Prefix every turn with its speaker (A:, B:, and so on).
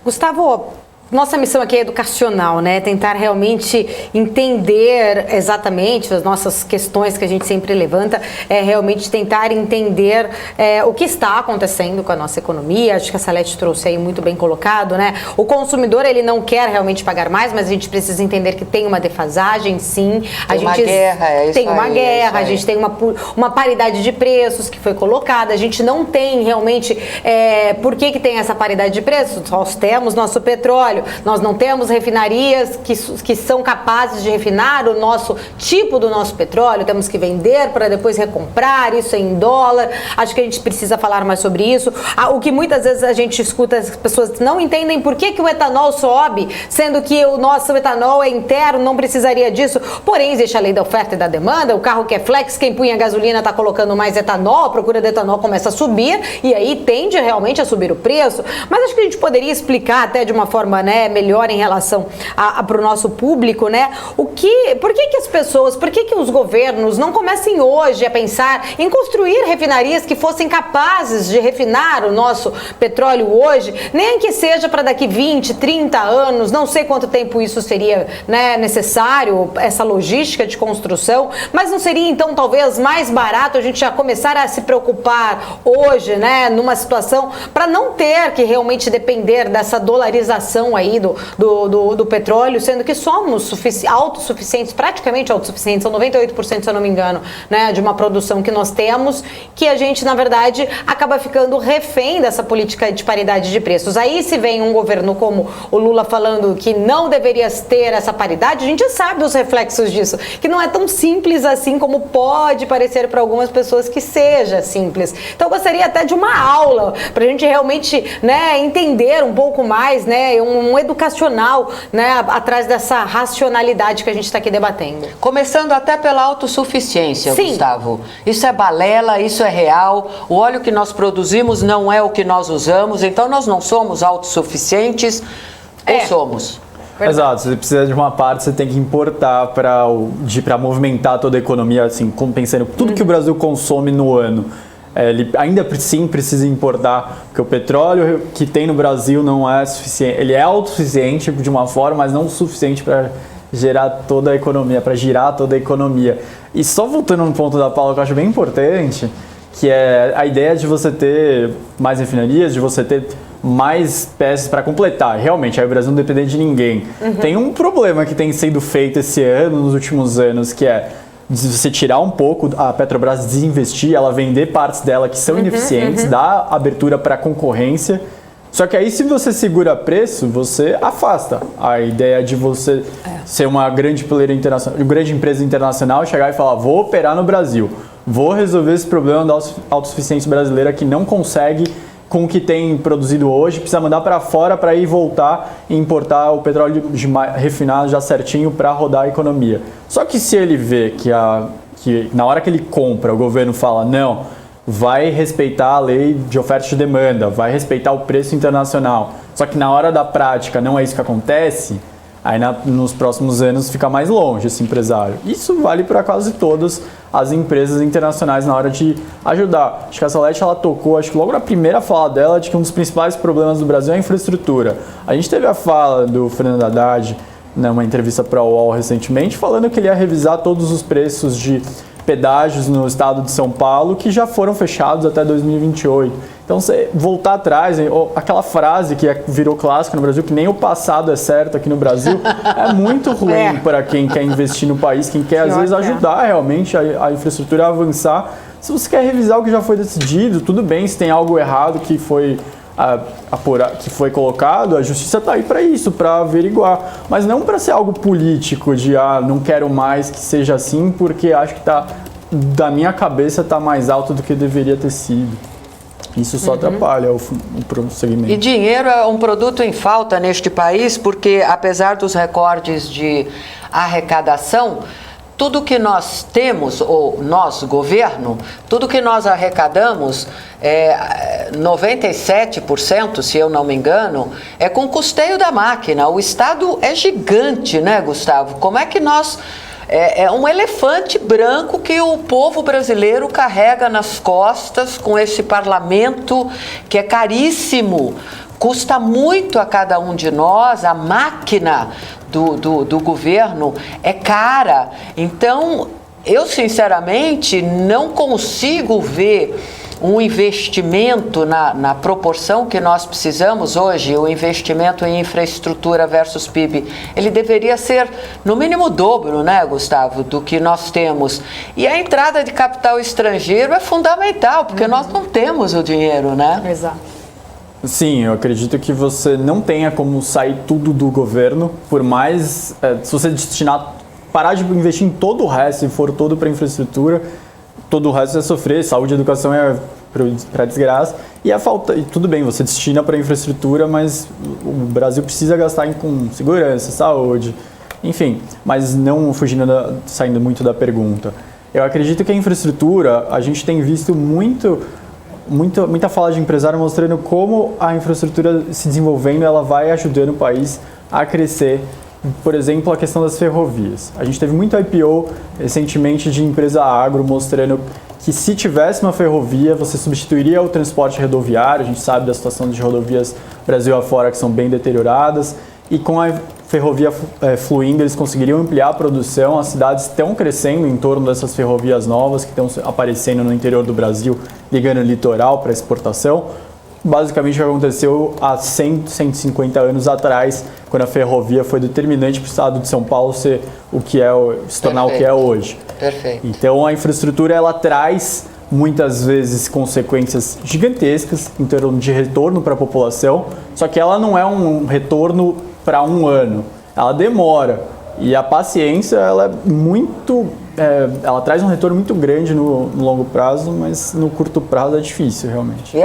A: Gustavo, nossa missão aqui é educacional, né? Tentar realmente entender exatamente as nossas questões que a gente sempre levanta, realmente tentar entender o que está acontecendo com a nossa economia. Acho que a Salete trouxe aí muito bem colocado, né? O consumidor, ele não quer realmente pagar mais, mas a gente precisa entender que tem uma defasagem, sim.
B: Tem uma guerra,
A: tem uma guerra, a gente tem uma paridade de preços que foi colocada, a gente não tem realmente... por que tem essa paridade de preços? Nós temos nosso petróleo, nós não temos refinarias que são capazes de refinar o nosso tipo do nosso petróleo, temos que vender para depois recomprar, isso em dólar. Acho que a gente precisa falar mais sobre isso. O que muitas vezes a gente escuta, as pessoas não entendem por que o etanol sobe, sendo que o nosso etanol é interno, não precisaria disso. Porém, existe a lei da oferta e da demanda, o carro que é flex, quem punha gasolina está colocando mais etanol, a procura de etanol começa a subir e aí tende realmente a subir o preço. Mas acho que a gente poderia explicar até de uma forma, né, melhor em relação para o nosso público, né? Por que as pessoas, por que os governos não comecem hoje a pensar em construir refinarias que fossem capazes de refinar o nosso petróleo hoje, nem que seja para daqui 20, 30 anos, não sei quanto tempo isso seria, né, necessário, essa logística de construção, mas não seria então talvez mais barato a gente já começar a se preocupar hoje, né, numa situação para não ter que realmente depender dessa dolarização aí do petróleo, sendo que somos autossuficientes, praticamente autossuficientes, são 98%, se eu não me engano, né, de uma produção que nós temos, que a gente, na verdade, acaba ficando refém dessa política de paridade de preços. Aí se vem um governo como o Lula falando que não deveria ter essa paridade, a gente sabe dos reflexos disso, que não é tão simples assim como pode parecer para algumas pessoas que seja simples. Então eu gostaria até de uma aula para a gente realmente, né, entender um pouco mais, né, um educacional, né, atrás dessa racionalidade que a gente está aqui debatendo.
B: Começando até pela autossuficiência,
A: sim,
B: Gustavo. Isso é balela, isso é real. O óleo que nós produzimos não é o que nós usamos, então nós não somos autossuficientes ou somos?
C: Verdade. Exato, você precisa de uma parte, você tem que importar para movimentar toda a economia, assim, pensando tudo que o Brasil consome no ano. Ele ainda sim precisa importar, porque o petróleo que tem no Brasil não é suficiente. Ele é autossuficiente de uma forma, mas não o suficiente para gerar toda a economia, para girar toda a economia. E só voltando no ponto da Paula, que eu acho bem importante, que é a ideia de você ter mais refinarias, de você ter mais peças para completar. Realmente, aí o Brasil não depende de ninguém. Tem um problema que tem sido feito esse ano, nos últimos anos, que é de você tirar um pouco a Petrobras, desinvestir, ela vender partes dela que são ineficientes, dar abertura para concorrência. Só que aí, se você segura preço, você afasta a ideia de você ser uma grande player internacional, uma grande empresa internacional, chegar e falar, vou operar no Brasil, vou resolver esse problema da autossuficiência brasileira que não consegue com o que tem produzido hoje, precisa mandar para fora para ir voltar e importar o petróleo refinado já certinho para rodar a economia. Só que se ele vê que na hora que ele compra, o governo fala, não, vai respeitar a lei de oferta e demanda, vai respeitar o preço internacional, só que na hora da prática não é isso que acontece, aí nos próximos anos fica mais longe esse empresário. Isso vale para quase todas as empresas internacionais na hora de ajudar. Acho que a Salete, ela tocou, acho que logo na primeira fala dela, de que um dos principais problemas do Brasil é a infraestrutura. A gente teve a fala do Fernando Haddad, numa entrevista para o UOL recentemente, falando que ele ia revisar todos os preços de pedágios no estado de São Paulo, que já foram fechados até 2028. Então, você voltar atrás, aquela frase que virou clássica no Brasil, que nem o passado é certo aqui no Brasil, é muito ruim para quem quer investir no país, quem quer, às vezes, ajudar realmente a infraestrutura a avançar. Se você quer revisar o que já foi decidido, tudo bem, se tem algo errado que foi colocado, a justiça está aí para isso, para averiguar. Mas não para ser algo político, de não quero mais que seja assim, porque acho que da minha cabeça está mais alto do que deveria ter sido. Isso só atrapalha o prosseguimento.
B: E dinheiro é um produto em falta neste país, porque apesar dos recordes de arrecadação, tudo que nós temos, ou nós, governo, tudo que nós arrecadamos, 97%, se eu não me engano, é com custeio da máquina. O Estado é gigante, né, Gustavo? Como é que nós... É um elefante branco que o povo brasileiro carrega nas costas com esse parlamento que é caríssimo. custa muito a cada um de nós, a máquina do governo é cara. Então, eu sinceramente não consigo ver um investimento na proporção que nós precisamos hoje, o investimento em infraestrutura versus PIB, ele deveria ser no mínimo o dobro, né, Gustavo, do que nós temos. E a entrada de capital estrangeiro é fundamental, porque nós não temos o dinheiro, né?
A: Exato.
C: Sim, eu acredito que você não tenha como sair tudo do governo, por mais, se você parar de investir em todo o resto e for todo para infraestrutura, todo o resto é sofrer, saúde e educação é para desgraça, e tudo bem, você destina para infraestrutura, mas o Brasil precisa gastar com segurança, saúde, enfim, mas não saindo muito da pergunta. Eu acredito que a infraestrutura, a gente tem visto muita fala de empresário mostrando como a infraestrutura se desenvolvendo, ela vai ajudando o país a crescer. Por exemplo, a questão das ferrovias. A gente teve muito IPO recentemente de empresa agro mostrando que se tivesse uma ferrovia, você substituiria o transporte rodoviário. A gente sabe da situação de rodovias Brasil afora que são bem deterioradas. E com a ferrovia fluindo, eles conseguiriam ampliar a produção. As cidades estão crescendo em torno dessas ferrovias novas que estão aparecendo no interior do Brasil, ligando o litoral para exportação. Basicamente o que aconteceu há 100, 150 anos atrás, quando a ferrovia foi determinante para o estado de São Paulo se tornar o que é hoje.
B: Perfeito.
C: Então a infraestrutura ela traz muitas vezes consequências gigantescas em termos de retorno para a população, só que ela não é um retorno para um ano, ela demora. E a paciência ela ela traz um retorno muito grande no longo prazo, mas no curto prazo é difícil realmente.